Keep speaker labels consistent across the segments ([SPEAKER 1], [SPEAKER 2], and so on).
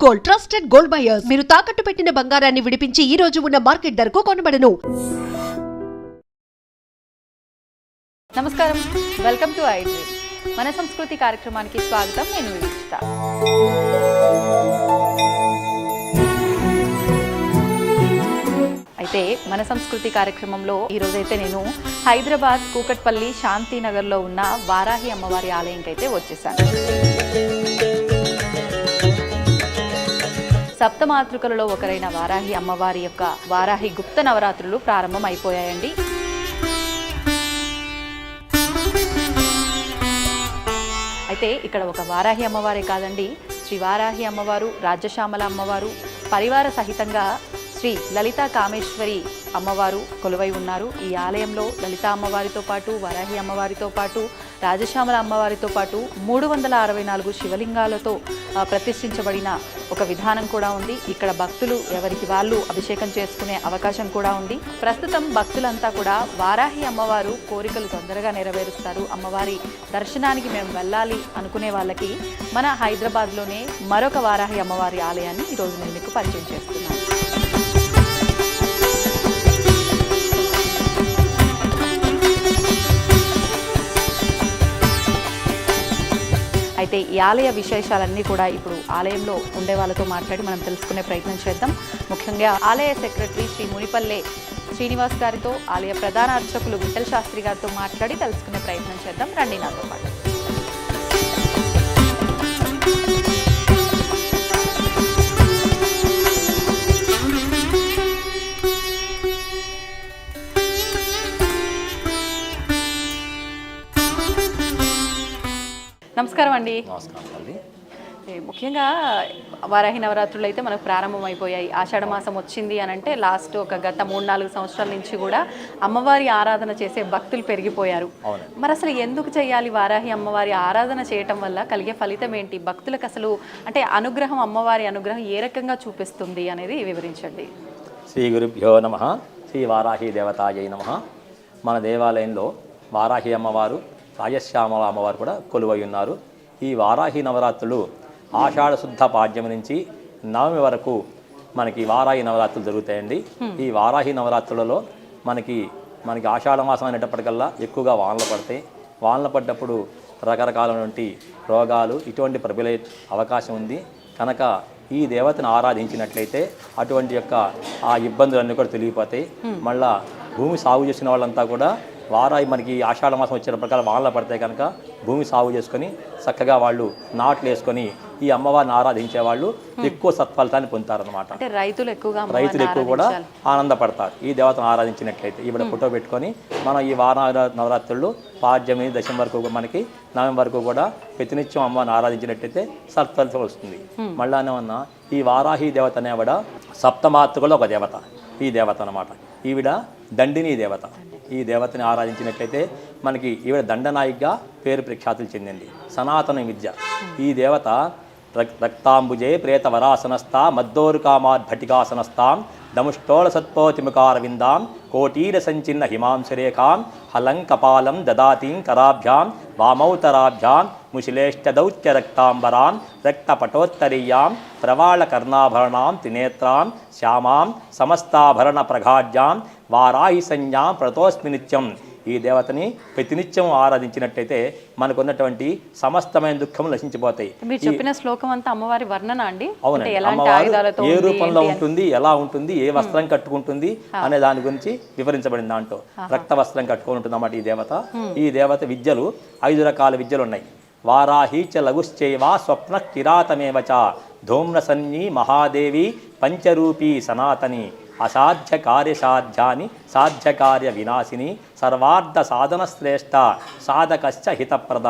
[SPEAKER 1] Gold, trusted gold buyers. మీరు తాకట్టు పెట్టిన బంగారాన్ని విడిపించి ఈ రోజు ఉన్న మార్కెట్ ధరకు కొనబడను.
[SPEAKER 2] నమస్కారం, వెల్కమ్ టు ఐ డ్రీమ్. మన సంస్కృతి కార్యక్రమానికి స్వాగతం. నేను వివిష్ట. అయితే మన సంస్కృతి కార్యక్రమంలో ఈరోజైతే నేను హైదరాబాద్ కూకట్పల్లి శాంతినగర్లో ఉన్న వారాహి అమ్మవారి ఆలయంకి అయితే వచ్చేసాను. సప్తమాతృకలలో ఒకరైన వారాహి అమ్మవారి యొక్క వారాహి గుప్త నవరాత్రులు ప్రారంభం అయిపోయాయండి. అయితే ఇక్కడ ఒక వారాహి అమ్మవారే కాదండి, శ్రీ వారాహి అమ్మవారు, రాజ్యశ్యామల అమ్మవారు, పరివార సహితంగా శ్రీ లలితా కామేశ్వరి అమ్మవారు కొలువై ఉన్నారు. ఈ ఆలయంలో లలితా అమ్మవారితో పాటు, వారాహి అమ్మవారితో పాటు, రాజశ్యామల అమ్మవారితో పాటు 364 శివలింగాలతో ప్రతిష్ఠించబడిన ఒక విధానం కూడా ఉంది. ఇక్కడ భక్తులు ఎవరికి వాళ్ళు అభిషేకం చేసుకునే అవకాశం కూడా ఉంది. ప్రస్తుతం భక్తులంతా కూడా వారాహి అమ్మవారు కోరికలు తొందరగా నెరవేరుస్తారు, అమ్మవారి దర్శనానికి మేము వెళ్ళాలి అనుకునే వాళ్ళకి మన హైదరాబాద్లోనే మరొక వారాహి అమ్మవారి ఆలయాన్ని ఈరోజు నేను మీకు పరిచయం చేస్తున్నాను. అయితే ఈ ఆలయ విశేషాలన్నీ కూడా ఇప్పుడు ఆలయంలో ఉండే వాళ్ళతో మాట్లాడి మనం తెలుసుకునే ప్రయత్నం చేద్దాం. ముఖ్యంగా ఆలయ సెక్రటరీ శ్రీ మునిపల్లె శ్రీనివాస్ గారితో, ఆలయ ప్రధాన అర్చకులు విఠల్ శాస్త్రి గారితో మాట్లాడి తెలుసుకునే ప్రయత్నం చేద్దాం. రండి నాతో పాటు. నమస్కారం అండి. ముఖ్యంగా వారాహి నవరాత్రులు అయితే మనకు ప్రారంభం అయిపోయాయి. ఆషాఢ మాసం వచ్చింది అని అంటే లాస్ట్ ఒక గత 3-4 సంవత్సరాల నుంచి కూడా అమ్మవారి ఆరాధన చేసే భక్తులు పెరిగిపోయారు. మరి అసలు ఎందుకు చేయాలి వారాహి అమ్మవారి ఆరాధన చేయటం వల్ల కలిగే ఫలితం ఏంటి? భక్తులకు అసలు అంటే అనుగ్రహం, అమ్మవారి అనుగ్రహం ఏ రకంగా చూపిస్తుంది అనేది వివరించండి.
[SPEAKER 3] శ్రీ గురుభ్యో నమః. శ్రీ వారాహి దేవతాయై నమః. మన దేవాలయంలో వారాహి అమ్మవారు, రాజశ్యామల అమ్మవారు కూడా కొలువై ఉన్నారు. ఈ వారాహి నవరాత్రులు ఆషాఢ శుద్ధ పాడ్యం నుంచి నవమి వరకు మనకి వారాహి నవరాత్రులు జరుగుతాయండి. ఈ వారాహి నవరాత్రులలో మనకి ఆషాఢ మాసం అనేటప్పటికల్లా ఎక్కువగా వానలు పడతాయి. వానలు పడ్డప్పుడు రకరకాలైనటువంటి రోగాలు ఇటువంటి ప్రబలే అవకాశం ఉంది. కనుక ఈ దేవతను ఆరాధించినట్లయితే అటువంటి యొక్క ఆ ఇబ్బందులన్నీ కూడా తొలగిపోతాయి. మళ్ళా భూమి సాగు చేసిన వాళ్ళంతా కూడా వారాహి మనకి ఆషాఢ మాసం వచ్చిన ప్రకారం వానలు పడతాయి కనుక భూమి సాగు చేసుకొని చక్కగా వాళ్ళు నాట్లు వేసుకొని ఈ అమ్మవారిని ఆరాధించే వాళ్ళు ఎక్కువ సత్ఫలితాన్ని పొందుతారనమాట.
[SPEAKER 2] రైతులు ఎక్కువ
[SPEAKER 3] కూడా ఆనందపడతారు ఈ దేవతను ఆరాధించినట్లయితే. ఇప్పుడు ఫోటో పెట్టుకొని మనం ఈ నవరాత్రులు పాడ్యమి దశమి వరకు మనకి నవమి వరకు కూడా ప్రతినిత్యం అమ్మవారిని ఆరాధించినట్లయితే సత్ఫలితం వస్తుంది. మళ్ళానేమన్నా ఈ వారాహి దేవత అనేవిడ సప్తమాతృకలో ఒక దేవత. ఈ దేవత అన్నమాట. ఈవిడ దండిని దేవత. ఈ దేవతని ఆరాధించినట్లయితే మనకి ఈవిడ దండనాయికగా పేరు ప్రఖ్యాతులు చెందింది. సనాతన విద్య. ఈ దేవత రక్తాంబుజే ప్రేతవరాసనస్థా మద్దోరుకామాద్భటికాసనస్థాం దముష్టోళ సత్పోతిముఖార విందాం కోటీర సంచిన్న హిమాంశరేఖాం హలంకపాలం దదాతీం కరాభ్యాం వామౌతరాభ్యాం ముశిలేష్టదౌత్య రక్తాంబరాం రక్తపటోత్తరీయాం ప్రవాళకర్ణాభరణాం త్రినేత్రాం శ్యామాం సమస్తాభరణ ప్రఘాఢ్యాం వారాహి సంజ్ఞాం ప్రతోస్మి నిత్యం. ఈ దేవతని ప్రతినిత్యం ఆరాధించినట్టయితే మనకున్నటువంటి సమస్తమైన దుఃఖములు నశించిపోతాయి.
[SPEAKER 2] మీరు చెప్పిన శ్లోకం అంతా అమ్మవారి వర్ణన అండి?
[SPEAKER 3] అవునండి. అమ్మవారు ఏ రూపంలో ఉంటుంది, ఎలా ఉంటుంది, ఏ వస్త్రం కట్టుకుంటుంది అనే దాని గురించి వివరించబడింది. దాంట్లో రక్త వస్త్రం కట్టుకొని ఉంటుంది అన్నమాట ఈ దేవత. ఈ దేవత విద్యలు 5 రకాల విద్యలు ఉన్నాయి. వారాహి చ లఘుశ్చైవ స్వప్న కిరాతమేవచ ధూమ్రసన్నీ మహాదేవి పంచరూపీ సనాతని అసాధ్య కార్యసాధ్యాని సాధ్యకార్య వినాశిని సర్వార్థ సాధన శ్రేష్ట సాధకశ్చ హితప్రద.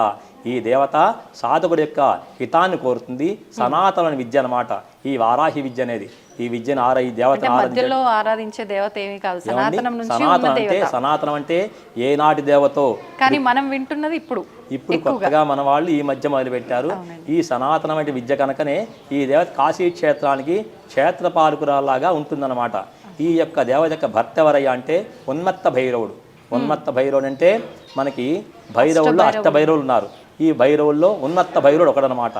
[SPEAKER 3] ఈ దేవత సాధకుడి యొక్క హితాన్ని కోరుతుంది. సనాతన విద్య అన్నమాట ఈ వారాహి విద్య అనేది. ఈ విద్యను ఈ దేవతను
[SPEAKER 2] ఆరాధించే దేవత ఏమీ కాదు,
[SPEAKER 3] సనాతనం అంటే ఏనాటి దేవతో.
[SPEAKER 2] కానీ మనం వింటున్నది ఇప్పుడు
[SPEAKER 3] కొత్తగా మన వాళ్ళు ఈ మధ్య మొదలుపెట్టారు. ఈ సనాతనమైన విద్య కనుకనే ఈ దేవత కాశీ క్షేత్రానికి క్షేత్రపాలకురాలాగా ఉంటుందన్నమాట. ఈ యొక్క దేవత యొక్క భర్త ఎవరయ్యా అంటే ఉన్మత్త భైరవుడు. ఉన్మత్త భైరవుడు అంటే మనకి భైరవుల్లో అష్టభైరవులు ఉన్నారు. ఈ భైరవుల్లో ఉన్మత్త భైరవుడు ఒకడనమాట.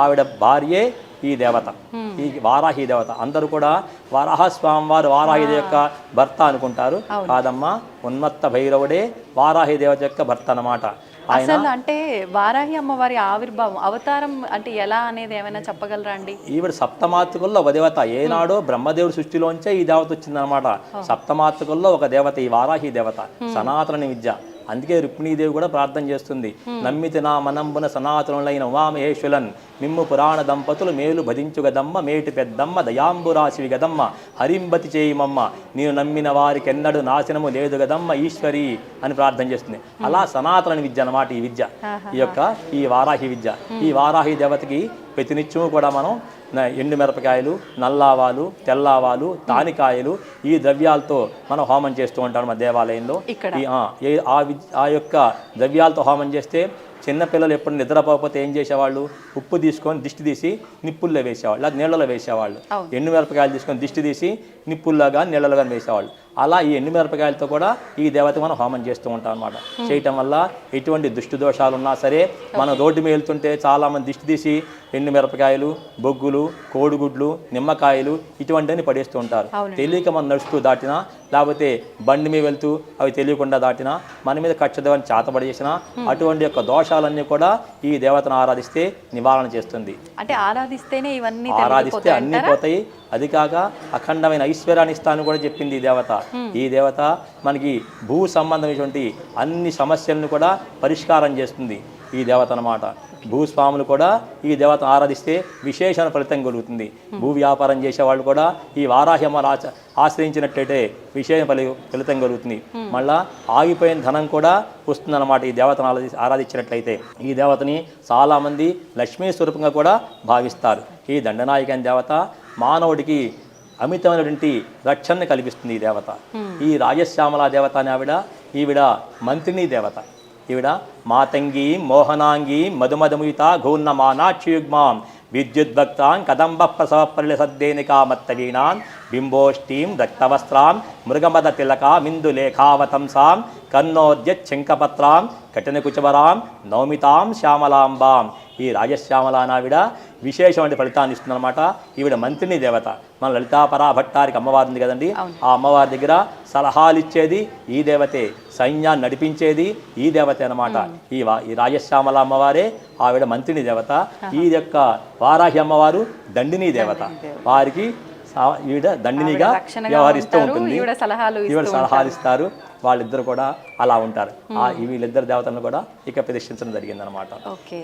[SPEAKER 3] ఆవిడ భార్యే ఈ దేవత, ఈ వారాహి దేవత. అందరూ కూడా వరాహస్వామి వారు వారాహి దేవ యొక్క భర్త అనుకుంటారు. కాదమ్మా, ఉన్మత్త భైరవుడే వారాహి దేవత యొక్క భర్త అన్నమాట.
[SPEAKER 2] అసలు అంటే వారాహి అమ్మవారి ఆవిర్భావం, అవతారం అంటే ఎలా అనేది ఏమైనా చెప్పగలరా అండి?
[SPEAKER 3] ఈవిడ సప్తమాతృకుల్లో ఒక దేవత. ఏనాడో బ్రహ్మదేవుడి సృష్టిలోంచే ఈ దేవత వచ్చిందనమాట. సప్తమాతృకుల్లో ఒక దేవత ఈ వారాహి దేవత, సనాతన విద్య. అందుకే రుక్మిణీదేవి కూడా ప్రార్థన చేస్తుంది, నమ్మితి నా మనంబున సనాతనులైన ఉమామహేశ్వలన్ మిమ్ము పురాణ దంపతులు మేలు భజించుగదమ్మ మేటి పెద్దమ్మ దయాంబురాశివి గదమ్మ హరింబతి చేయమమ్మ నేను నమ్మిన వారికి ఎన్నడూ నాశనము లేదు గదమ్మ ఈశ్వరి అని ప్రార్థన చేస్తుంది. అలా సనాతన విద్య అన్నమాట ఈ విద్య, ఈ వారాహి విద్య. ఈ వారాహి దేవతకి ప్రతినిత్యము కూడా మనం ఎండు మిరపకాయలు, నల్లావాలు, తెల్లావాలు, తానికాయలు ఈ ద్రవ్యాలతో మనం హోమం చేస్తూ ఉంటాం మన దేవాలయంలో. ఆ యొక్క ద్రవ్యాలతో హోమం చేస్తే చిన్నపిల్లలు ఎప్పుడు నిద్రపోకపోతే ఏం చేసేవాళ్ళు, ఉప్పు తీసుకొని దిష్టి తీసి నిప్పుల్లో వేసేవాళ్ళు, లేదా నీళ్ళలో వేసేవాళ్ళు. ఎండు మిరపకాయలు తీసుకొని దిష్టి తీసి నిప్పుల్లో కానీ నీళ్ళలో కానీ వేసేవాళ్ళు. అలా ఈ ఎండు మిరపకాయలతో కూడా ఈ దేవత మనం హోమం చేస్తూ ఉంటాం అన్నమాట. చేయటం వల్ల ఎటువంటి దుష్టి దోషాలు ఉన్నా సరే, మనం రోడ్డు మీద వెళ్తుంటే చాలామంది దిష్టి తీసి ఎండు మిరపకాయలు, బొగ్గులు, కోడిగుడ్లు, నిమ్మకాయలు ఇటువంటివన్నీ పడేస్తూ ఉంటారు. తెలియక మనం నడుస్తూ దాటినా, లేకపోతే బండి మీద వెళ్తూ అవి తెలియకుండా దాటినా, మన మీద కక్షదేవాన్ని చేతబడి చేసినా అటువంటి యొక్క దోషాలన్నీ కూడా ఈ దేవతను ఆరాధిస్తే నివారణ చేస్తుంది.
[SPEAKER 2] అంటే ఆరాధిస్తేనే ఇవన్నీ
[SPEAKER 3] ఆరాధిస్తే అన్నీ పోతాయి. అది కాక అఖండమైన ఐశ్వర్యాన్ని ఇస్తాను కూడా చెప్పింది ఈ దేవత. ఈ దేవత మనకి భూ సంబంధమైనటువంటి అన్ని సమస్యలను కూడా పరిష్కారం చేస్తుంది ఈ దేవత అన్నమాట. భూస్వాములు కూడా ఈ దేవతను ఆరాధిస్తే విశేషణ ఫలితం కలుగుతుంది. భూ వ్యాపారం చేసేవాళ్ళు కూడా ఈ వారాహి అమ్మ ఆశ్రయించినట్లయితే విశేష ఫలితం కలుగుతుంది. మళ్ళా ఆగిపోయిన ధనం కూడా వస్తుందన్నమాట ఈ దేవతను ఆరాధించినట్లయితే. ఈ దేవతని చాలామంది లక్ష్మీ స్వరూపంగా కూడా భావిస్తారు. ఈ దండనాయక దేవత మానవుడికి అమితమైనటువంటి రక్షణని కల్పిస్తుంది ఈ దేవత. ఈ రాజశ్యామల దేవత అని ఈవిడ మంత్రిని దేవత. ఈవిడ మాతంగి మోహనాంగి మధుమధముయుత ఘూర్ణమానాక్షయుగ్మాం విద్యుద్భక్తాం కదంబ ప్రసవ పరిల సద్దేనికామత్తవీణాం బింబోష్టీం రక్తవస్త్రాం మృగమద తిలక మిందులేఖావతంసాం కన్నోద్యశంఖపత్రాం కఠినకుచవరాం నౌమితాం శ్యామలాంబాం. ఈ రాజశ్యామల నావిడ విశేషమైన ఫలితాన్ని ఇస్తుందన్నమాట. ఈవిడ మంత్రిని దేవత. మన లలితాపరా భట్టారికి అమ్మవారు ఉంది కదండి, ఆ అమ్మవారి దగ్గర సలహాలు ఇచ్చేది ఈ దేవతే, సైన్యాన్ని నడిపించేది ఈ దేవతే అన్నమాట. ఈ రాజశ్యామల అమ్మవారే ఆవిడ మంత్రిని దేవత. ఈ యొక్క వారాహి అమ్మవారు దండిని దేవత. వారికి ఈవిడ దండినిగా వ్యవహరిస్తూ ఉంటుంది, ఈవిడ సలహాలు ఇస్తారు. వాళ్ళిద్దరు కూడా అలా ఉంటారు. వీళ్ళిద్దరు దేవతలను కూడా ఇక ప్రతిష్ఠించడం జరిగిందనమాట.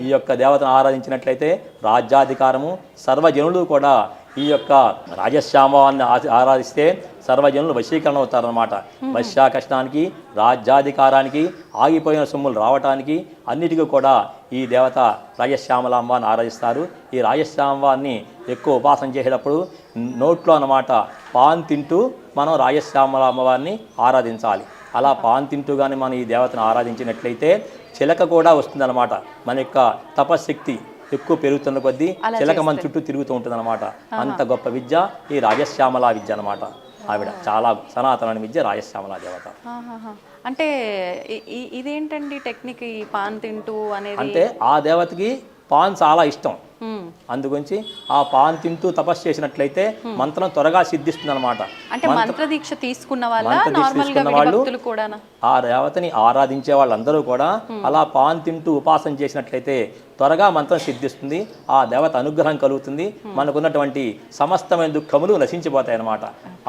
[SPEAKER 3] ఈ యొక్క దేవతను ఆరాధించినట్లయితే రాజ్యాధికారము, సర్వజనులు కూడా ఈ యొక్క రాజశ్యామాన్ని ఆరాధిస్తే సర్వజనులు వశీకరణ అవుతారనమాట. వశ్యాకష్టానికి, రాజ్యాధికారానికి, ఆగిపోయిన సొమ్ములు రావటానికి అన్నిటికీ కూడా ఈ దేవత రాజశ్యామలాంబాన్ని ఆరాధిస్తారు. ఈ రాజశ్యామవాన్ని ఎక్కువ ఉపాసన చేసేటప్పుడు నోట్లో అన్నమాట పాన్ తింటూ మనం రాజశ్యామల అమ్మవారిని ఆరాధించాలి. అలా పాన్ తింటూ కానీ మనం ఈ దేవతను ఆరాధించినట్లయితే చిలక కూడా వస్తుందన్నమాట. మన యొక్క తపశక్తి ఎక్కువ పెరుగుతున్న కొద్దీ చిలక మన చుట్టూ తిరుగుతూ ఉంటుంది అనమాట. అంత గొప్ప విద్య ఈ రాజశ్యామల విద్య అనమాట. ఆవిడ చాలా సనాతన విద్య రాజశ్యామల దేవత.
[SPEAKER 2] అంటే ఇదేంటండి టెక్నిక్, ఈ పాన్ తింటూ అనేది?
[SPEAKER 3] అంటే ఆ దేవతకి పాన్ చాలా ఇష్టం. అందుగురించి ఆ పాన్ తింటూ తపస్సు చేసినట్లయితే మంత్రం త్వరగా సిద్ధిస్తుంది అనమాట.
[SPEAKER 2] అంటే మంత్ర దీక్ష తీసుకున్న వాళ్ళు
[SPEAKER 3] ఆ దేవతని ఆరాధించే వాళ్ళందరూ కూడా అలా పాన్ తింటూ ఉపాసన చేసినట్లయితే త్వరగా మంత్రం సిద్ధిస్తుంది. ఆ దేవత అనుగ్రహం కలుగుతుంది. మనకున్నటువంటి సమస్తమైన దుఃఖములు నశించిపోతాయి అన్నమాట.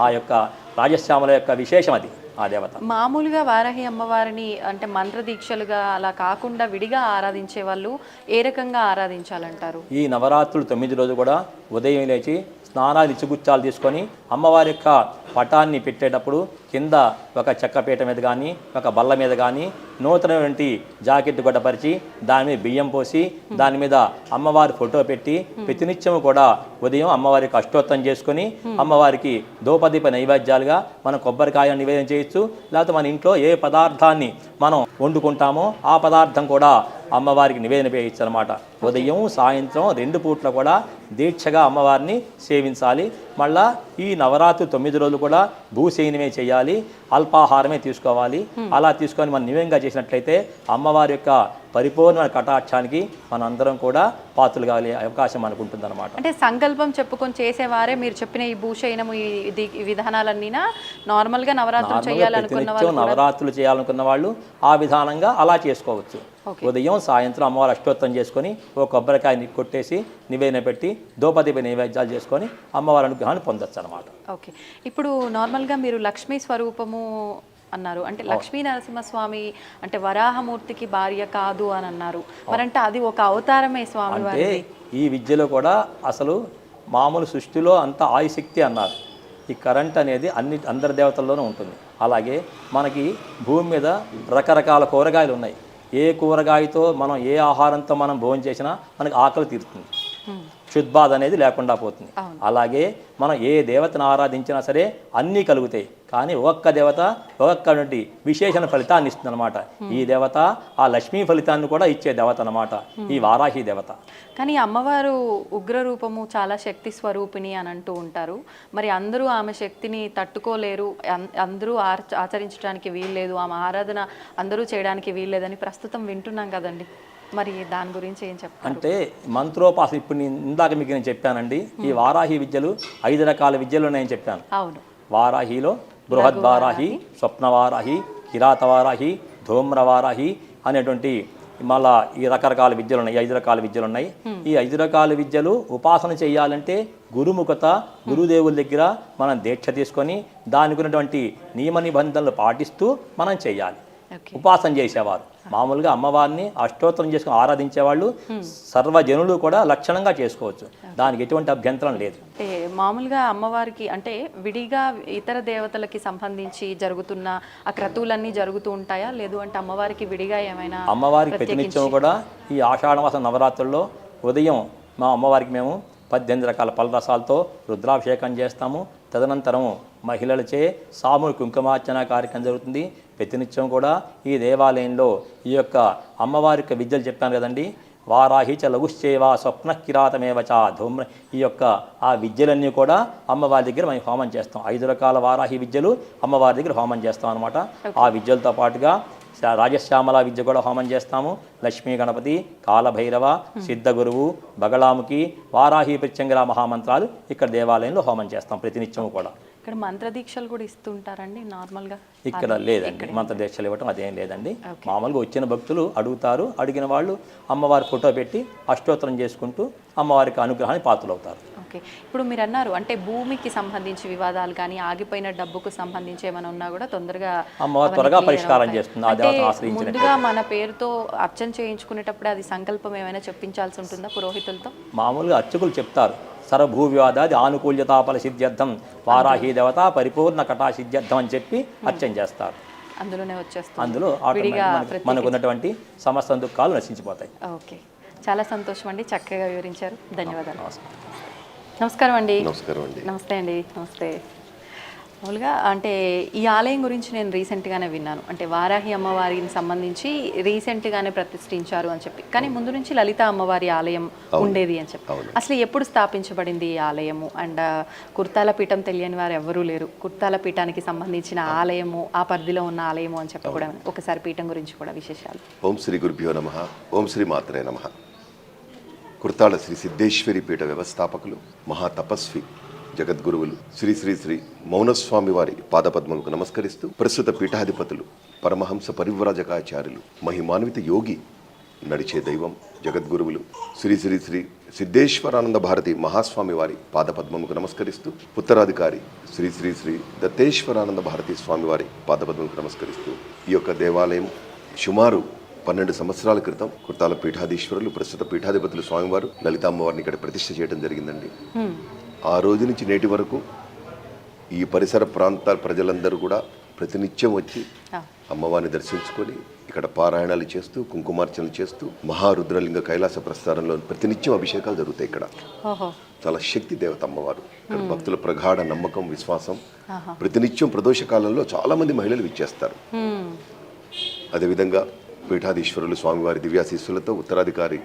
[SPEAKER 3] ఆ యొక్క రాజశ్యామల యొక్క విశేషం అది. ఆ దేవత
[SPEAKER 2] మామూలుగా వారాహి అమ్మవారిని అంటే మంత్ర దీక్షలుగా అలా కాకుండా విడిగా ఆరాధించే వాళ్ళు ఏ రకంగా ఆరాధించాలంటారు?
[SPEAKER 3] ఈ నవరాత్రులు 9 రోజులు కూడా ఉదయం లేచి స్నానాలు ఇచ్చుగుచ్చాలు తీసుకొని అమ్మవారి యొక్క పటాన్ని పెట్టేటప్పుడు కింద ఒక చెక్కపీట మీద కానీ ఒక బల్ల మీద కానీ నూతనటువంటి జాకెట్ గొడ్డపరిచి దాని మీద బియ్యం పోసి దాని మీద అమ్మవారి ఫోటో పెట్టి ప్రతినిత్యము కూడా ఉదయం అమ్మవారికి అష్టోత్తరం చేసుకొని అమ్మవారికి దోపదీప నైవేద్యాలుగా మనం కొబ్బరికాయ నివేదన చేయొచ్చు. లేకపోతే మన ఇంట్లో ఏ పదార్థాన్ని మనం వండుకుంటామో ఆ పదార్థం కూడా అమ్మవారికి నివేదన చేయొచ్చు అనమాట. ఉదయం సాయంత్రం 2 పూట్ల కూడా దీక్షగా అమ్మవారిని సేవించాలి. మళ్ళా ఈ నవరాత్రి 9 రోజులు కూడా భూసేనమే చేయాలి. అల్పాహారమే తీసుకోవాలి. అలా తీసుకొని మనం నివేదంగా చేసినట్లయితే అమ్మవారి యొక్క పరిపూర్ణ కటాక్షానికి మన అందరం కూడా పాత్రలు కాగలే అవకాశం మనకు ఉంటుందన్నమాట.
[SPEAKER 2] అంటే సంకల్పం చెప్పుకొని చేసేవారే మీరు చెప్పిన ఈ భూషయనము ఈ విధానాలన్నీనా నార్మల్గా నవరాత్రులు చేయాలనుకున్న వాళ్ళు
[SPEAKER 3] నవరాత్రులు చేయాలనుకున్న వాళ్ళు ఆ విధానంగా అలా చేసుకోవచ్చు. ఉదయం సాయంత్రం అమ్మవారు అష్టోత్తరం చేసుకొని ఒక కొబ్బరికాయ కొట్టేసి నివేదన పెట్టి దోపదీప నైవేద్యాలు చేసుకొని అమ్మవారి అనుగ్రహాన్ని పొందొచ్చు అనమాట.
[SPEAKER 2] ఓకే, ఇప్పుడు నార్మల్గా మీరు లక్ష్మీ స్వరూపము అన్నారు, అంటే లక్ష్మీ నరసింహస్వామి అంటే వరాహమూర్తికి భార్య కాదు అని అన్నారు, మరంటే అది ఒక అవతారమే స్వామి
[SPEAKER 3] అంటే
[SPEAKER 2] వారిది.
[SPEAKER 3] ఈ విద్యలో కూడా అసలు మామూలు సృష్టిలో అంత ఆయుశక్తి అన్నారు. ఈ కరెంట్ అనేది అందరి దేవతల్లోనూ ఉంటుంది. అలాగే మనకి భూమి మీద రకరకాల కూరగాయలు ఉన్నాయి. ఏ కూరగాయతో మనం ఏ ఆహారంతో మనం భోజనం చేసినా మనకి ఆకలి తీరుతుంది, క్షుద్బాధ అనేది లేకుండా పోతుంది. అలాగే మనం ఏ దేవతను ఆరాధించినా సరే అన్నీ కలుగుతాయి. కానీ ఒక్కొక్క దేవత ఒక్కొక్కటి విశేషణ ఫలితాన్ని ఇస్తుంది అనమాట. ఈ దేవత ఆ లక్ష్మీ ఫలితాన్ని కూడా ఇచ్చే దేవత అనమాట ఈ వారాహి దేవత.
[SPEAKER 2] కానీ అమ్మవారు ఉగ్ర రూపము, చాలా శక్తి స్వరూపిణి అని అంటూ ఉంటారు. మరి అందరూ ఆమె శక్తిని తట్టుకోలేరు, అందరూ ఆచరించడానికి వీల్లేదు, ఆమె ఆరాధన అందరూ చేయడానికి వీల్లేదని ప్రస్తుతం వింటున్నాం కదండి. మరి దాని గురించి ఏం చెప్తారు?
[SPEAKER 3] అంటే మంత్రోపాసన ఇప్పుడు ఇందాక మీకు నేను చెప్పానండి, ఈ వారాహి విద్యలు 5 రకాల విద్యలు ఉన్నాయని చెప్పాను.
[SPEAKER 2] అవును,
[SPEAKER 3] వారాహిలో బృహద్వారాహి, స్వప్నవారాహి, కిరాతవారాహి, ధూమ్రవారాహి అనేటువంటి మళ్ళా ఈ రకరకాల విద్యలు ఉన్నాయి. 5 రకాల విద్యలు ఉన్నాయి. ఈ 5 రకాల విద్యలు ఉపాసన చేయాలంటే గురుముఖత, గురుదేవుల దగ్గర మనం దీక్ష తీసుకొని దానికి ఉన్నటువంటి నియమ నిబంధనలు పాటిస్తూ మనం చేయాలి. ఉపాసన చేసేవారు మామూలుగా అమ్మవారిని అష్టోత్తరం చేసుకుని ఆరాధించేవాళ్ళు సర్వజనులు కూడా లక్షణంగా చేసుకోవచ్చు, దానికి ఎటువంటి అభ్యంతరం లేదు.
[SPEAKER 2] మామూలుగా అమ్మవారికి అంటే విడిగా ఇతర దేవతలకి సంబంధించి జరుగుతున్న ఆ క్రతువులన్నీ జరుగుతూ ఉంటాయా, లేదు అంటే అమ్మవారికి విడిగా ఏమైనా?
[SPEAKER 3] అమ్మవారికి ప్రతినిత్యం కూడా ఈ ఆషాఢమాస నవరాత్రుల్లో ఉదయం మా అమ్మవారికి మేము 18 రకాల పలరసాలతో రుద్రాభిషేకం చేస్తాము. తదనంతరం మహిళలచే సామూహిక కుంకుమార్చన కార్యక్రమం జరుగుతుంది. ప్రతినిత్యం కూడా ఈ దేవాలయంలో ఈ యొక్క అమ్మవారి యొక్క విద్యలు చెప్పాను కదండి, వారాహి చ లఘుశ్చేవా స్వప్న కిరాతమేవచ ధూమ్ర, ఈ యొక్క ఆ విద్యలన్నీ కూడా అమ్మవారి దగ్గర మనం హోమం చేస్తాం. 5 రకాల వారాహి విద్యలు అమ్మవారి దగ్గర హోమం చేస్తాం అనమాట. ఆ విద్యలతో పాటుగా రాజశ్యామల విద్య కూడా హోమం చేస్తాము. లక్ష్మీ గణపతి, కాలభైరవ, సిద్ధగురువు, బగళాముఖి, వారాహి ప్రత్యంగర మహామంత్రాలు ఇక్కడ దేవాలయంలో హోమం చేస్తాం ప్రతినిత్యం కూడా.
[SPEAKER 2] ఇక్కడ మంత్రదీక్షలు కూడా ఇస్తుంటారండి నార్మల్గా?
[SPEAKER 3] ఇక్కడ లేదండి, మంత్రదీక్షలు ఇవ్వటం అదేం లేదండి. మామూలుగా వచ్చిన భక్తులు అడుగుతారు, అడిగిన వాళ్ళు అమ్మవారి ఫోటో పెట్టి అష్టోత్తరం చేసుకుంటూ అమ్మవారికి అనుగ్రహాన్ని పాత్రలవుతారు.
[SPEAKER 2] ఓకే, ఇప్పుడు మీరు అన్నారు అంటే భూమికి సంబంధించి వివాదాలు కానీ ఆగిపోయిన డబ్బుకు సంబంధించి ఏమైనా ఉన్నా కూడా తొందరగా
[SPEAKER 3] అమ్మవారు త్వరగా పరిష్కారం చేస్తుంది. ఆ దేవతను ఆశ్రయించినట్లయితే
[SPEAKER 2] ముందుగా మన పేరుతో అర్చన చేయించుకునేటప్పుడు అది సంకల్పం ఏమైనా చెప్పించాల్సి ఉంటుందా పురోహితులతో?
[SPEAKER 3] మామూలుగా అర్చకులు చెప్తారు, సర్వభూ వివాదాది ఆనుకూల్యతాపల సిద్ధ్యర్థం వారాహి దేవత పరిపూర్ణ కటా సిద్ధ్యర్థం అని చెప్పి అర్చన చేస్తారు.
[SPEAKER 2] అందులోనే వచ్చేస్తుంది,
[SPEAKER 3] అందులో మనకు ఉన్నటువంటి సమస్త దుఃఖాలు నశించిపోతాయి.
[SPEAKER 2] ఓకే, చాలా సంతోషం అండి, చక్కగా వివరించారు. ధన్యవాదాలు. నమస్కారం అండి.
[SPEAKER 4] నమస్కారం అండి.
[SPEAKER 2] నమస్తే అండి. నమస్తే. మామూలుగా అంటే ఈ ఆలయం గురించి నేను రీసెంట్గానే విన్నాను, అంటే వారాహి అమ్మవారికి సంబంధించి రీసెంట్గానే ప్రతిష్ఠించారు అని చెప్పి, కానీ ముందు నుంచి లలిత అమ్మవారి ఆలయం ఉండేది అని చెప్పి. అసలు ఎప్పుడు స్థాపించబడింది ఈ ఆలయము? అండ్ కుర్తాల పీఠం తెలియని వారు ఎవరూ లేరు. కుర్తాల పీఠానికి సంబంధించిన ఆలయము, ఆ పరిధిలో ఉన్న ఆలయము అని చెప్పి కూడా ఒకసారి పీఠం గురించి కూడా విశేషాలు.
[SPEAKER 4] ఓం శ్రీ గురుభ్యో నమః. ఓం శ్రీ మాత్రే నమః. కుర్తాళ శ్రీ సిద్ధేశ్వరి పీఠ వ్యవస్థాపకులు, మహాతపస్వి, జగద్గురువులు శ్రీ శ్రీ శ్రీ మౌనస్వామి వారి పాదపద్మలకు నమస్కరిస్తూ, ప్రస్తుత పీఠాధిపతులు పరమహంస పరివ్రాజకాచార్యులు, మహిమాన్విత యోగి, నడిచే దైవం, జగద్గురువులు శ్రీ శ్రీ శ్రీ సిద్ధేశ్వరానంద భారతి మహాస్వామి వారి పాదపద్మముకు నమస్కరిస్తూ, ఉత్తరాధికారి శ్రీ శ్రీ శ్రీ దత్తేశ్వరానంద భారతి స్వామి వారి పాదపద్మముకు నమస్కరిస్తూ, ఈ యొక్క దేవాలయం సుమారు 12 సంవత్సరాల క్రితం కుర్తాల పీఠాధీశ్వరులు, ప్రస్తుత పీఠాధిపతులు స్వామివారు లలితామ్మవారిని ఇక్కడ ప్రతిష్ఠ చేయడం జరిగిందండి. ఆ రోజు నుంచి నేటి వరకు ఈ పరిసర ప్రాంతాల ప్రజలందరూ కూడా ప్రతినిత్యం వచ్చి అమ్మవారిని దర్శించుకొని ఇక్కడ పారాయణాలు చేస్తూ, కుంకుమార్చనలు చేస్తూ, మహారుద్రలింగ కైలాస ప్రస్థానంలో ప్రతినిత్యం అభిషేకాలు జరుగుతాయి. ఇక్కడ చాలా శక్తి దేవత అమ్మవారు. ఇక్కడ భక్తుల ప్రగాఢ నమ్మకం, విశ్వాసం. ప్రతినిత్యం ప్రదోష కాలంలో చాలా మంది మహిళలు విచ్చేస్తారు. అదేవిధంగా పీఠాధీశ్వరులు స్వామివారి దివ్యాశీస్సులతో ఉత్తరాధికారి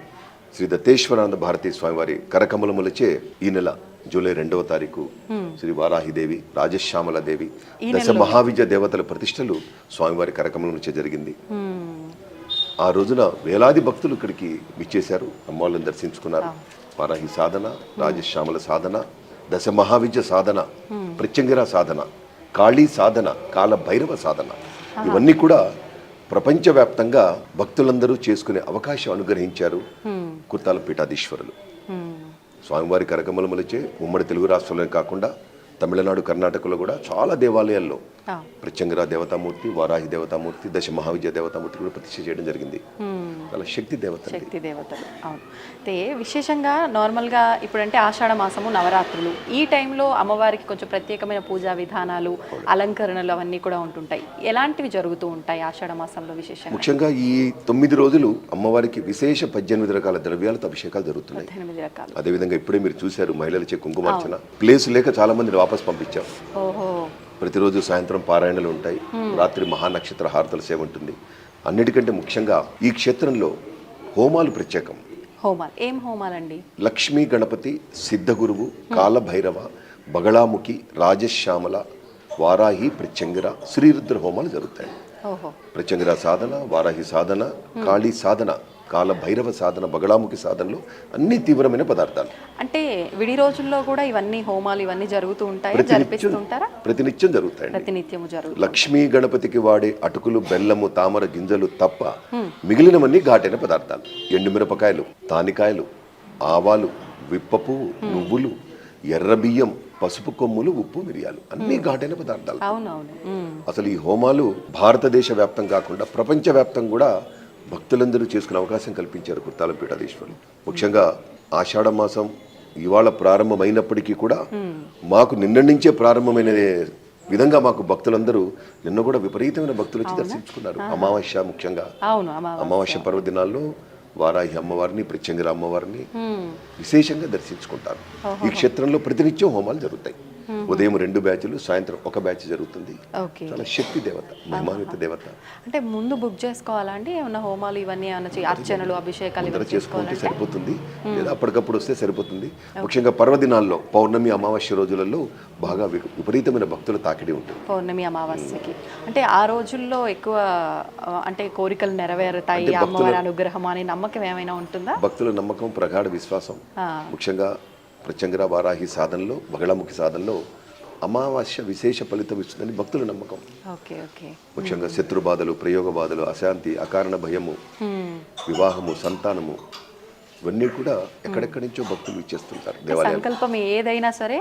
[SPEAKER 4] శ్రీ దత్తేశ్వరానంద భారతీ స్వామివారి కరకమలములచే ఈ నెల జూలై 2వ తారీఖు శ్రీ వారాహిదేవి, రాజశ్యామలాదేవి, దశ మహావిద్య దేవతల ప్రతిష్టలు స్వామివారి కరకమలములచే జరిగింది. ఆ రోజున వేలాది భక్తులు ఇక్కడికి విచ్చేశారు, అమ్మవాళ్ళని దర్శించుకున్నారు. వారాహి సాధన, రాజశ్యామల సాధన, దశ మహావిద్య సాధన, ప్రత్యంగిర సాధన, కాళీ సాధన, కాల భైరవ సాధన, ఇవన్నీ కూడా ప్రపంచవ్యాప్తంగా భక్తులందరూ చేసుకునే అవకాశం అనుగ్రహించారు కుర్తాల పీఠాధీశ్వరులు. స్వామివారి కరకమలములచే ఉమ్మడి తెలుగు రాష్ట్రాలనే కాకుండా తమిళనాడు, కర్ణాటకలో కూడా చాలా దేవాలయాల్లో ప్రత్యంగిర దేవతామూర్తి, వారాహి దేవతామూర్తి, దశ మహావిద్య దేవతామూర్తి కూడా ప్రతిష్ఠ చేయడం జరిగింది. చాలా శక్తి దేవతలు.
[SPEAKER 2] అవును. అయితే విశేషంగా నార్మల్గా ఇప్పుడంటే ఆషాఢ మాసము, నవరాత్రులు, ఈ టైంలో అమ్మవారికి కొంచెం ప్రత్యేకమైన పూజా విధానాలు, అలంకరణలు అవన్నీ కూడా ఉంటుంటాయి. ఎలాంటివి జరుగుతూ ఉంటాయి ఆషాఢ మాసంలో విశేషంగా?
[SPEAKER 4] ముఖ్యంగా ఈ 9 రోజులు అమ్మవారికి విశేష 18 రకాల ద్రవ్యాలతో అభిషేకాలు జరుగుతున్నాయి.
[SPEAKER 2] 18 రకాలు.
[SPEAKER 4] అదేవిధంగా ఇప్పుడే మీరు చూశారు మహిళలచే కుంకుమార్చన. ప్లేస్ లేక చాలా మందిని వాపస్ పంపించాం.
[SPEAKER 2] ఓహో.
[SPEAKER 4] ప్రతిరోజు సాయంత్రం పారాయణలు ఉంటాయి, రాత్రి మహానక్షత్ర హారతల సేవ ఉంటుంది. అన్నిటికంటే ముఖ్యంగా ఈ క్షేత్రంలో హోమాలు ప్రత్యేకం.
[SPEAKER 2] హోమాలు ఏం హోమాలండి?
[SPEAKER 4] లక్ష్మీ గణపతి, సిద్ధగురువు, కాలభైరవ, బగళాముఖి, రాజశ్యామల, వారాహి, ప్రత్యంగిర, శ్రీరుద్ర హోమాలు జరుగుతాయి.
[SPEAKER 2] ఓహో.
[SPEAKER 4] ప్రత్యంగిర సాధన, వారాహి సాధన, కాళీ సాధన, కాల భైరవ సాధన, బగళాముఖి సాధనలు అన్ని తీవ్రమైన పదార్థాలు.
[SPEAKER 2] అంటే విడి రోజుల్లో కూడా ఇవన్నీ హోమాలు ఇవన్నీ జరుగుతూ ఉంటాయి, జరిపిస్తుంటారా?
[SPEAKER 4] ప్రతినిత్యం జరుగుతాయి.
[SPEAKER 2] ప్రతినిత్యము జరుగుతాయి.
[SPEAKER 4] లక్ష్మీ గణపతికి వాడే అటుకులు, బెల్లము, తామర గింజలు తప్ప మిగిలినవన్నీ ఘాటైన పదార్థాలు. ఎండుమిరపకాయలు, తానికాయలు, ఆవాలు, విప్ప పువ్వు, నువ్వులు, ఎర్ర బియ్యం, పసుపు కొమ్ములు, ఉప్పు, మిరియాలు అన్ని ఘాటైన పదార్థాలు.
[SPEAKER 2] అవునవును.
[SPEAKER 4] అసలు ఈ హోమాలు భారతదేశ వ్యాప్తం కాకుండా ప్రపంచ వ్యాప్తం కూడా భక్తులందరూ చేసుకునే అవకాశం కల్పించారు కుర్తాల పీఠాధీశ్వరులు. ముఖ్యంగా ఆషాఢ మాసం ఇవాళ ప్రారంభమైనప్పటికీ కూడా మాకు నిన్న నుంచే ప్రారంభమైన విధంగా మాకు భక్తులందరూ నిన్న కూడా విపరీతమైన భక్తులు వచ్చి దర్శించుకున్నారు. అమావాస్య ముఖ్యంగా అమావాస్య పర్వదినాల్లో వారాహి అమ్మవారిని, ప్రత్యంగిర అమ్మవారిని విశేషంగా దర్శించుకుంటారు. ఈ క్షేత్రంలో ప్రతినిత్యం హోమాలు జరుగుతాయి. ఉదయం 2 బ్యాచ్లు, సాయంత్రం 1 బ్యాచ్ జరుగుతుంది. చాలా శక్తి దేవత, మహిమాన్విత దేవత.
[SPEAKER 2] అంటే ముందు బుక్ చేసుకోవాలా అండి? ఏమన్నా హోమాలు ఇవన్నీ ఏమన్నా అర్చనలు, అభిషేకాలు
[SPEAKER 4] చేసుకుంటే సరిపోతుంది, లేదా అప్పటికప్పుడు వస్తే సరిపోతుంది. ముఖ్యంగా పర్వదినాల్లో, పౌర్ణమి, అమావాస్య రోజులలో బాగా విపరీతమైన భక్తుల తాకిడి ఉంటుంది.
[SPEAKER 2] పౌర్ణమి, అమావాస్యకి అంటే ఆ రోజుల్లో ఎక్కువ అంటే కోరికలు నెరవేరుతాయి, అమ్మవారి అనుగ్రహం అనే నమ్మకం ఏమైనా ఉంటుందా?
[SPEAKER 4] భక్తుల నమ్మకం, ప్రగాఢ విశ్వాసం. ముఖ్యంగా ప్రత్యంగిర, వారాహి సాధనలో, బగళాముఖి సాధనలో అమావాస్య విశేష ఫలితం ఇస్తుందని భక్తుల నమ్మకం. ముఖ్యంగా శత్రు బాధలు, ప్రయోగ బాధలు, అశాంతి, అకారణ భయము, వివాహము, సంతానము ఇవన్నీ కూడా ఎక్కడెక్కడి నుంచో భక్తులు ఇచ్చేస్తుంటారు. దేవాలయం
[SPEAKER 2] సంకల్పం ఏదైనా సరే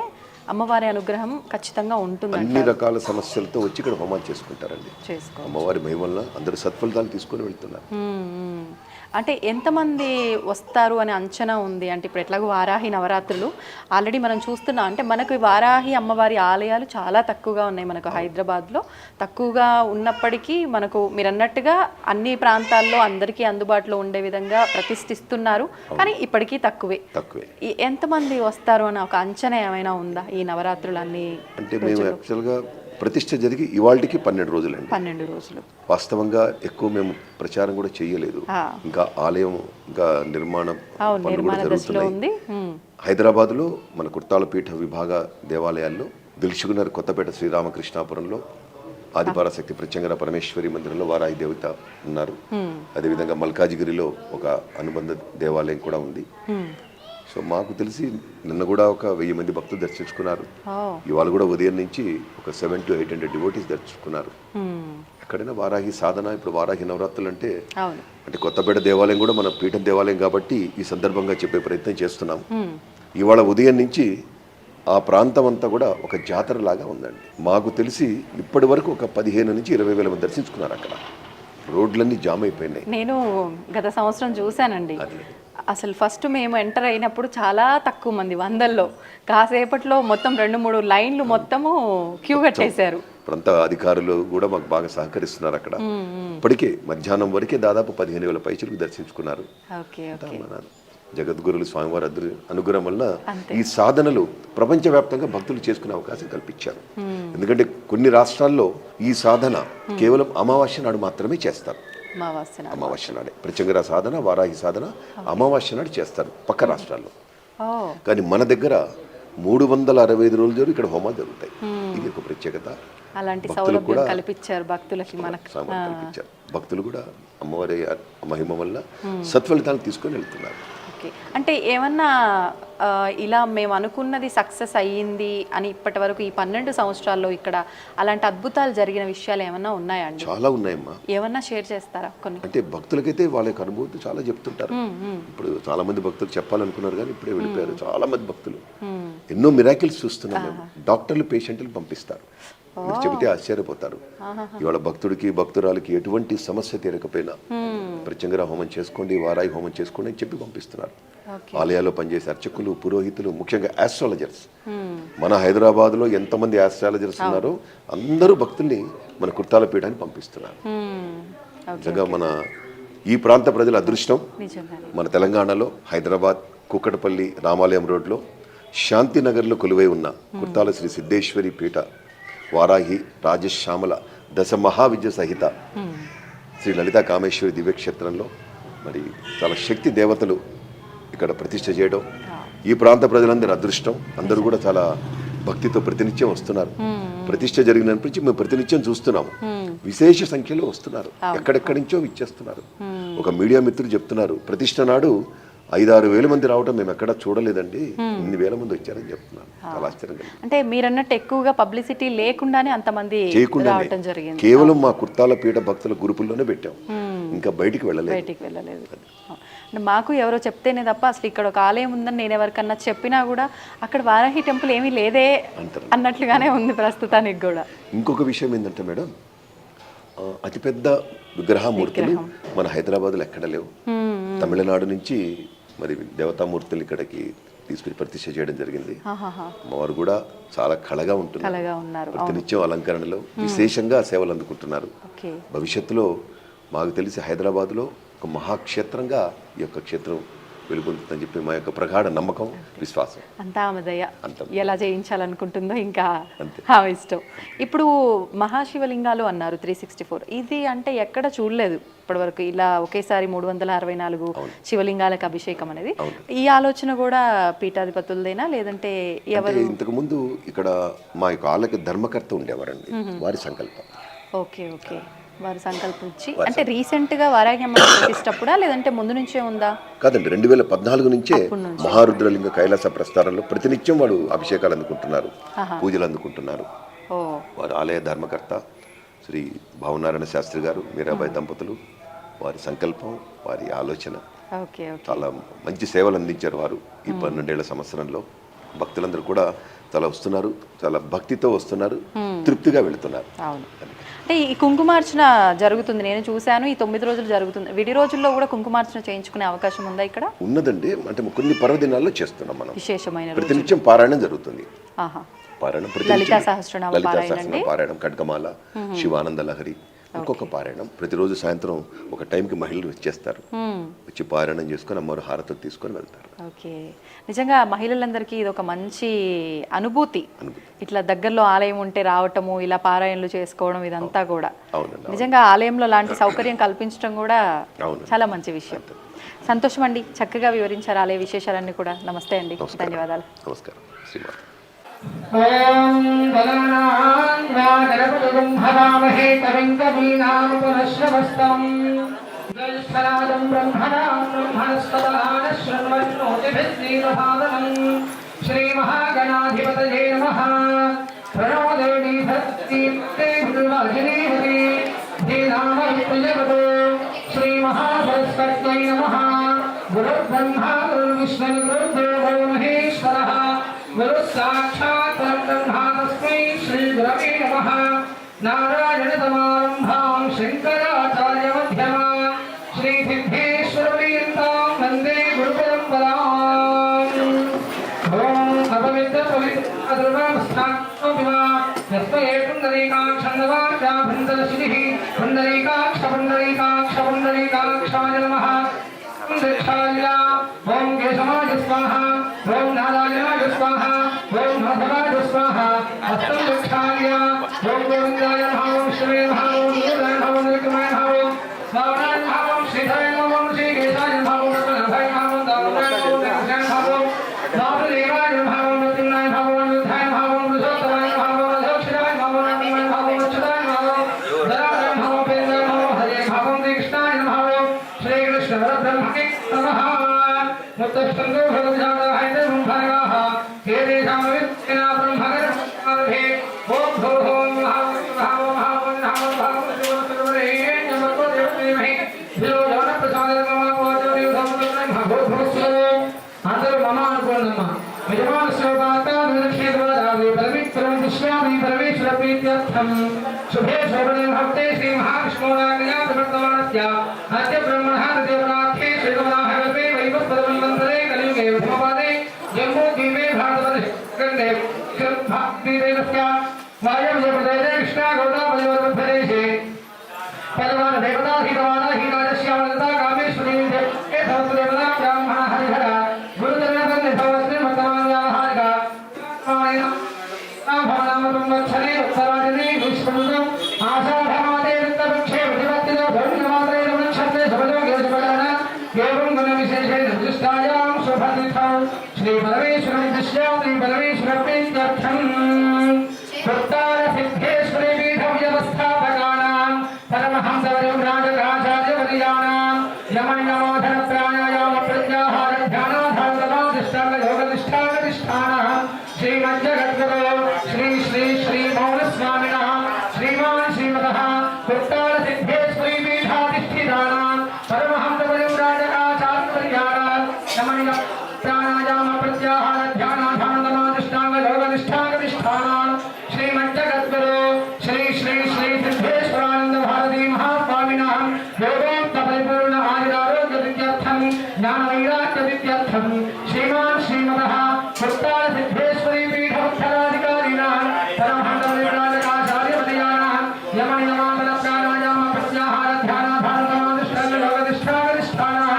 [SPEAKER 2] అమ్మవారి అనుగ్రహం ఖచ్చితంగా ఉంటుంది.
[SPEAKER 4] అన్ని రకాల సమస్యలతో వచ్చి ఇక్కడ హోమాలు చేసుకుంటారండి. అమ్మవారి మహిమల్ల అందరూ సత్ఫలితాలు తీసుకొని వెళ్తున్నారు.
[SPEAKER 2] అంటే ఎంతమంది వస్తారు అనే అంచనా ఉంది? అంటే ఇప్పుడు ఎట్లాగో వారాహి నవరాత్రులు ఆల్రెడీ మనం చూస్తున్నాం. అంటే మనకు వారాహి అమ్మవారి ఆలయాలు చాలా తక్కువగా ఉన్నాయి మనకు హైదరాబాద్లో. తక్కువగా ఉన్నప్పటికీ మనకు మీరు అన్నట్టుగా అన్ని ప్రాంతాల్లో అందరికీ అందుబాటులో ఉండే విధంగా ప్రతిష్ఠిస్తున్నారు. కానీ ఇప్పటికీ తక్కువే. ఎంతమంది వస్తారు అని ఒక అంచనా ఏమైనా ఉందా ఈ నవరాత్రులు అన్ని?
[SPEAKER 4] అంటే మేము యాక్చువల్గా ప్రతిష్ఠ జరిగి ఇవాళకి 12 రోజులండి.
[SPEAKER 2] 12 రోజులు.
[SPEAKER 4] వాస్తవంగా ఎక్కువ మేము ప్రచారం కూడా చేయలేదు. ఇంకా ఆలయం ఇంకా నిర్మాణం పనులు కూడా జరుగుతున్నాయి. హైదరాబాద్లో మన కుర్తాల పీఠ విభాగ దేవాలయాల్లో దిల్సుఖ్నగర్, కొత్తపేట, శ్రీరామకృష్ణాపురంలో ఆదిపరాశక్తి ప్రత్యంగిర పరమేశ్వరి మందిరంలో వారాహి దేవత ఉన్నారు. అదేవిధంగా మల్కాజిగిరిలో ఒక అనుబంధ దేవాలయం కూడా ఉంది. సో మాకు తెలిసి నిన్న కూడా ఒక 1000 మంది భక్తులు దర్శించుకున్నారు. ఇవాళ కూడా ఉదయం నుంచి ఒక 700 to 800 డివోటీస్ దర్శించుకున్నారు. ఎక్కడైనా వారాహి సాధన, ఇప్పుడు వారాహి నవరాత్రులు అంటే కొత్తపేట దేవాలయం కూడా మన పీఠం దేవాలయం కాబట్టి ఈ సందర్భంగా చెప్పే ప్రయత్నం చేస్తున్నాం. ఇవాళ ఉదయం నుంచి ఆ ప్రాంతం అంతా కూడా ఒక జాతర లాగా ఉందండి. మాకు తెలిసి ఇప్పటి వరకు ఒక 15 నుంచి 20,000 మంది దర్శించుకున్నారు. అక్కడ రోడ్లన్నీ జామ్ అయిపోయినాయి.
[SPEAKER 2] నేను గత సంవత్సరం చూశానండి. అసలు ఫస్ట్ మేము ఎంటర్ అయినప్పుడు చాలా తక్కువ మంది, 100లో. కాసేపట్లో మొత్తం 2-3 లైన్లు మొత్తము క్యూ కట్టేశారు.
[SPEAKER 4] ప్రాంత అధికారులు కూడా మాకు బాగా సహకరిస్తున్నారు. అక్కడ ఇప్పటికే మధ్యాహ్నం వరకే దాదాపు 15,000 పైచులకు దర్శించుకున్నారు. జగద్గురులు స్వామివారి అనుగ్రహం వల్ల ఈ సాధనలు ప్రపంచవ్యాప్తంగా భక్తులు చేసుకునే అవకాశం కల్పించారు. ఎందుకంటే కొన్ని రాష్ట్రాల్లో ఈ సాధన కేవలం అమావాస్య నాడు మాత్రమే చేస్తారు.
[SPEAKER 2] అమావాస్య నాడు.
[SPEAKER 4] అమావాస్య నాడే ప్రత్యంగర సాధన, వారాహి సాధన అమావాస్య నాడు చేస్తారు పక్క రాష్ట్రాల్లో.
[SPEAKER 2] ఓ
[SPEAKER 4] కానీ మన దగ్గర 365 రోజులు ఇక్కడ హోమాలు జరుగుతాయి. ఇది ఒక ప్రత్యేకత.
[SPEAKER 2] అలాంటి
[SPEAKER 4] భక్తులు
[SPEAKER 2] సౌలభ్యం
[SPEAKER 4] కూడా
[SPEAKER 2] కల్పించారు భక్తులకి మనకు.
[SPEAKER 4] కల్పించారు. భక్తులు కూడా అమ్మవారి మహిమ వల్ల సత్ఫలితాలు తీసుకొని వెళ్తున్నారు.
[SPEAKER 2] ఓకే, అంటే ఏమన్నా ఇలా మేము అనుకున్నది సక్సెస్ అయ్యింది అని ఇప్పటి వరకు ఈ 12 సంవత్సరాల్లో ఇక్కడ అలాంటి అద్భుతాలు జరిగిన విషయాలు ఏమన్నా ఉన్నాయా అండి?
[SPEAKER 4] చాలా ఉన్నాయమ్మా.
[SPEAKER 2] ఏమన్నా షేర్ చేస్తారా కొన్ని?
[SPEAKER 4] అంటే భక్తులకైతే వాళ్ళ యొక్క అనుభూతి చాలా చెప్తుంటారు. ఇప్పుడు చాలా మంది భక్తులు చెప్పాలనుకున్నారు కానీ ఇప్పుడే వెళ్ళిపోయారు. చాలా మంది భక్తులు ఎన్నో మిరాకిల్స్ చూస్తున్నాం మేము. డాక్టర్లు పేషెంట్లు పంపిస్తారు. మీరు చెబితే ఆశ్చర్యపోతారు. ఇవాళ భక్తుడికి భక్తురాలకి ఎటువంటి సమస్య తీరకపోయినా ప్రత్యంగర హోమం చేసుకోండి, వారాయి హోమం చేసుకోండి అని చెప్పి పంపిస్తున్నారు. ఆలయాల్లో పనిచేసే అర్చకులు, పురోహితులు, ముఖ్యంగా ఆస్ట్రాలజర్స్. మన హైదరాబాద్లో ఎంతమంది ఆస్ట్రాలజర్స్ ఉన్నారో అందరూ భక్తుల్ని మన కుర్తాల పీఠాన్ని పంపిస్తున్నారు. నిజంగా మన ఈ ప్రాంత ప్రజల అదృష్టం. మన తెలంగాణలో హైదరాబాద్ కూకటపల్లి రామాలయం రోడ్లో శాంతినగర్లో కొలువై ఉన్న కుర్తాల శ్రీ సిద్ధేశ్వరి పీఠ వారాహి రాజశ్యామల దశ మహావిద్య సహిత శ్రీ లలితా కామేశ్వరి దివ్యక్షేత్రంలో మరి చాలా శక్తి దేవతలు ఇక్కడ ప్రతిష్ఠ చేయడం ఈ ప్రాంత ప్రజలందరి అదృష్టం. అందరూ కూడా చాలా భక్తితో ప్రతినిత్యం వస్తున్నారు. ప్రతిష్ఠ జరిగినప్పటి నుంచి మేము ప్రతినిత్యం చూస్తున్నాము. విశేష సంఖ్యలో వస్తున్నారు. ఎక్కడెక్కడి నుంచో ఇచ్చేస్తున్నారు. ఒక మీడియా మిత్రులు చెప్తున్నారు, ప్రతిష్ఠ నాడు 5-6 వేల మంది రావడం మేము ఎక్కడా చూడలేదండి, ఇన్ని వేల మంది వచ్చారని చెప్తున్నారు. చాలా ఆశ్చర్యంగా.
[SPEAKER 2] అంటే మీరు అన్నట్టు ఎక్కువగా పబ్లిసిటీ లేకుండానే అంతమంది రావడం జరిగింది.
[SPEAKER 4] కేవలం మా కుర్తాల పీఠ భక్తుల గ్రూపుల్లోనే పెట్టాం, ఇంకా బయటికి వెళ్ళలేదు.
[SPEAKER 2] అంటే మాకు ఎవరో చెప్తేనే తప్ప అసలు ఇక్కడ ఒక ఆలయం ఉందని నేను ఎవరికన్నా చెప్పినా కూడా అక్కడ వారాహి టెంపుల్ ఏమీ లేదే అన్నట్లుగానే ఉంది ప్రస్తుతానికి కూడా.
[SPEAKER 4] ఇంకొక విషయం ఏంటంటే మేడం, అతిపెద్ద విగ్రహమూర్తులు మన హైదరాబాద్లో ఎక్కడ లేవు. తమిళనాడు నుంచి మరి దేవతామూర్తులు ఇక్కడికి తీసుకుని ప్రతిష్ఠ చేయడం జరిగింది. అమ్మవారు కూడా చాలా కళగా ఉంటున్నారు. ప్రతినిత్యం అలంకరణలో విశేషంగా సేవలు అందుకుంటున్నారు. భవిష్యత్తులో మాకు తెలిసి హైదరాబాద్లో ఒక మహాక్షేత్రంగా ఈ యొక్క క్షేత్రం వెలుగొందుతుందని చెప్పి మా యొక్క ప్రగాఢ నమ్మకం, విశ్వాసం.
[SPEAKER 2] అంతా ఆమె దయ. ఎలా చేయించాలనుకుంటుందో ఇంకా ఆమె ఇష్టం. ఇప్పుడు మహాశివలింగాలు అన్నారు 364. ఇది అంటే ఎక్కడ చూడలేదు ఇప్పటివరకు ఇలా ఒకేసారి 364 శివలింగాలకు అభిషేకం అనేది. ఈ ఆలోచన కూడా పీఠాధిపతులదేనా లేదంటే ఎవరు?
[SPEAKER 4] ఇంతకు ముందు ఇక్కడ మా యొక్క ఆలయ ధర్మకర్త ఉండేవారండి, వారి సంకల్పం.
[SPEAKER 2] ఓకే, వారు సంకల్పించి అంటే రీసెంట్ గా వారాహి అమ్మ ప్రతిష్టప్పుడా లేదంటే ముందు నుంచే ఉందా?
[SPEAKER 4] కాదండి, 2014 నుంచే మహారుద్రలింగ కైలాస ప్రస్థానంలో ప్రతినిత్యం వాడు అభిషేకాలు అందుకుంటున్నారు, పూజలు అందుకుంటున్నారు. వారు ఆలయ ధర్మకర్త శ్రీ భావనారాయణ శాస్త్రి గారు, మీరాబాయి దంపతులు, వారి సంకల్పం, వారి ఆలోచన. చాలా మంచి సేవలు అందించారు వారు ఈ 12 సంవత్సరంలో. భక్తులందరూ కూడా చాలా వస్తున్నారు, చాలా భక్తితో వస్తున్నారు, తృప్తిగా వెళుతున్నారు.
[SPEAKER 2] అంటే ఈ కుంకుమార్చన జరుగుతుంది, నేను చూశాను. ఈ 9 రోజులు జరుగుతుంది. విడి రోజుల్లో కూడా కుంకుమార్చన చేయించుకునే అవకాశం ఉందా ఇక్కడ?
[SPEAKER 4] ఉన్నదండి. అంటే కొన్ని పర్వదినాల్లో చేస్తున్నాం మనం.
[SPEAKER 2] విశేషమైన
[SPEAKER 4] ప్రతినిత్యం పారాయణం జరుగుతుంది. పారాయణం,
[SPEAKER 2] లలితా సహస్రనామ
[SPEAKER 4] పారాయణం, ఖడ్గమాల, శివానంద లహరి, ఇంకొక పారాయణం. ప్రతిరోజు సాయంత్రం ఒక టైంకి మహిళలు వచ్చేస్తారు, వచ్చి పారాయణం చేసుకొని అమ్మవారు హారతులు తీసుకొని వెళ్తారు.
[SPEAKER 2] ఓకే, నిజంగా మహిళలందరికీ ఇది ఒక మంచి అనుభూతి. ఇట్లా దగ్గరలో ఆలయం ఉంటే రావటము, ఇలా పారాయణలు చేసుకోవడం, ఇదంతా కూడా నిజంగా ఆలయంలో లాంటి సౌకర్యం కల్పించడం కూడా చాలా మంచి విషయం. సంతోషం అండి, చక్కగా వివరించారు ఆలయ విశేషాలన్నీ కూడా. నమస్తే అండి, ధన్యవాదాలు.
[SPEAKER 4] నమస్కారం. శ్రీమాత.
[SPEAKER 5] ఓం గణనాన్ గణపతిం హవామహే కవిం కవీనాం పునశ్రవస్తం జ్యేష్ఠరాజం బ్రహ్మణాం బ్రహ్మణస్పదాన శృణ్వన్నోతిభిర్నీరహాదనం శ్రీమహాగణాధిపతయే నమః. ప్రణో దేవీ భక్తిప్తే భృవాజినీవతి ధీనామవిప్రజవతో శ్రీమహాసరస్వత్యై నమః. గురుర్బ్రహ్మా గురుర్విష్ణుర్గురుర్దేవో మహేశ్వరः గురు సాక్షాత్ బ్రహ్మ తస్మై శ్రీ గురవే నమః. నారాయణ సమారంభాం శంకరాచార్య మధ్యమా శ్రీ సిద్ధేశ్వర పర్యంతం వందే గురు పరంపరాం. ఓం అపవిత్ర పవిత్ర అద్రువస్థాత్మవిమా యస్మయే పుండరీకాక్షన్నవార్యా భందరశిరిః పుండరీకాక్ష పుండరీకాక్ష పుండరీకాక్షాయ నమః. దక్షాయ ఓం కేశవాయ స్వాహా, ఓం నారాయణాయ స్వాహా, ఓం మాధవాయ స్వాహా. హస్తం దక్షాయ ఓం గోవిందాయ నమః, ఓం శివే నమః, ఓం నీలాయ నమః, ఓం నీలకంఠాయ నమః, ఓం प्रीत्यर्थम शुभे शोभने भक्ते श्री महाविष्णुराज्ञया प्रवर्तमानस्य अद्य ब्रह्मणः देवरात्रे श्रीगमनाहवे वैवस्पदमन्वन्तरे कलियुगे प्रथमपादे जम्बूद्वीपे भारतवर्षे भक्तिदेवस्य वायव्यप्रदेशे कृष्णागौडापरिवर्तनप्रदेशे भगवान देवताधीतवानाहीनादश्यामलता कामेश्वरी हे सहस्रदेवता ब्राह्मण हरिहर गुरुजनपन्ने भवस्ने वर्तमानयाहारिका भवनामसंवत्सरे उत्तरायणे विष्णुदम् आषाढमासे वृत्तवृक्षे प्रतिपत्तितो धर्ममात्रे नक्षत्रे सबलो गेशपदान एवं गुणविशेषेण दृष्टायां शुभतिथौ श्रीपरमेश्वरं दृष्ट्या श्रीपरमेश्वरप्रीत्यर्थम् उत्तरसिद्धेश्वरी पीठव्यवस्थापकानां परमहंसवर्यराजराचार्यवर्याणां यमनियमोधन प्राणायाम प्रत्याहार ध्यानाधारसमाधिष्ठाङ्गयोगनिष्ठाङ्गनिष्ठानः श्रीमज्जगद्गुरो श्री श्री श्री मौनस्वामिनः श्रीमान् श्रीमतः उत्तरसिद्धेश्वरी पीठाधिष्ठितानां परमहंसवर्यराजराचार्यवर्याणां यमनियम प्राणायाम प्रत्याहार ध्यानाधारसमाधिष्ठाङ्गयोगनिष्ठाङ्गनिष्ठानः श्रीमज्जगद्गुरो श्री श्री श्री सिद्धेश्वरानंद भारती महास्वामिनः योगोक्त परिपूर्ण आयुरारोग्य विद्यार्थं ज्ञान वैराग्य विद्यार्थं श्रीमान् श्रीमतः उत्तर सिद्धेश्वरी पीठ उत्तराधिकारिणां परमहंसवर्यराजराचार्यवर्याणां यमनियमामल प्राणायाम प्रत्याहार ध्यानाधारसमाधिष्ठाङ्गयोगनिष्ठाङ्गनिष्ठानः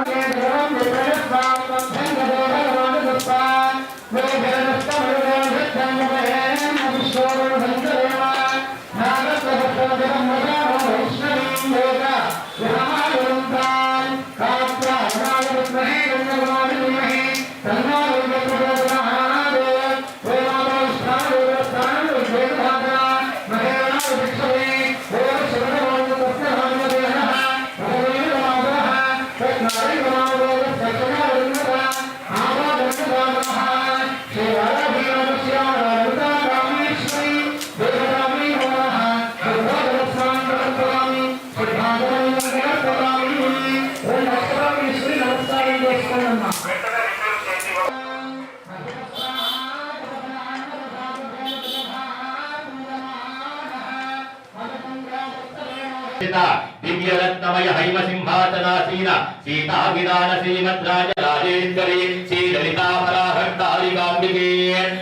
[SPEAKER 6] दिव्यरत्नमय हैम सिंहासनासीन सीता विधान श्रीमद्राज राजेश्वरी श्री ललिता फलाहर्तारिकाम्बिके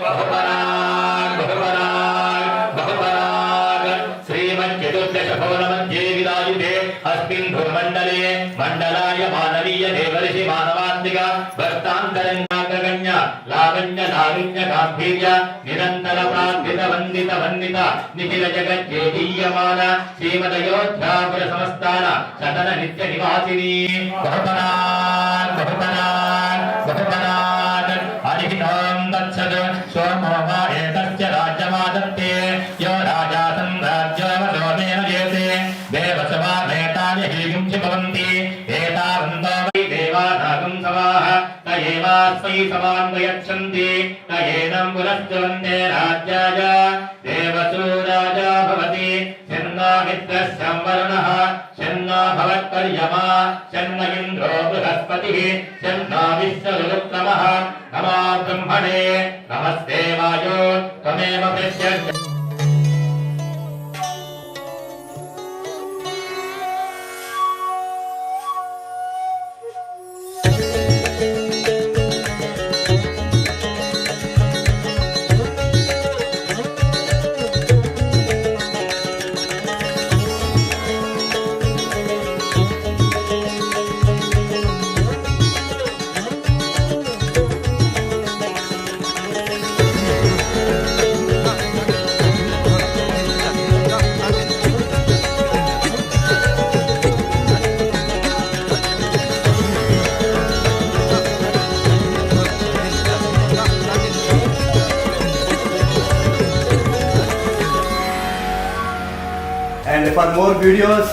[SPEAKER 6] बहुपराग बहुपराग बहुपराग श्रीमच्चतुर्दश भवन मध्ये विराजिते अस्मिन् भूमण्डले मण्डलाय मानवीय देवर्षि मानवात्मिक भक्तान्तरङ्गाग्रगण्य लावण्य लाविन्य गाम्भीर्य निरन्तर प्रार्थित वन्दित वन्दित निखिल जगज्जेदीयमान श्रीमदयोध्यापुर समस्तान सदन नित्य निवासिनी बहुपराग बहुपराग बहुपराग हरिहितं तत्सत् सोमो वा एतस्य राज्यमादत्ते यो राजा सम्राज्यवशोमेन जेते देवसभा नेतानि हीगुं च भवन्ति एतावन्तो वै देवानागं सवाः न एवास्मै समान्वयच्छन्ति न एनं पुनश्च वन्दे राज्याय देवसो राजा भवति शन्नो मित्रः संवरुणः शन्नो भवत्पर्यमा शन्न इन्द्रो बृहस्पतिः शन्नो विश्वरुक्रमः नमो ब्रह्मणे नमस्ते वायो त्वमेव प्रत्यक्ष
[SPEAKER 7] And for more videos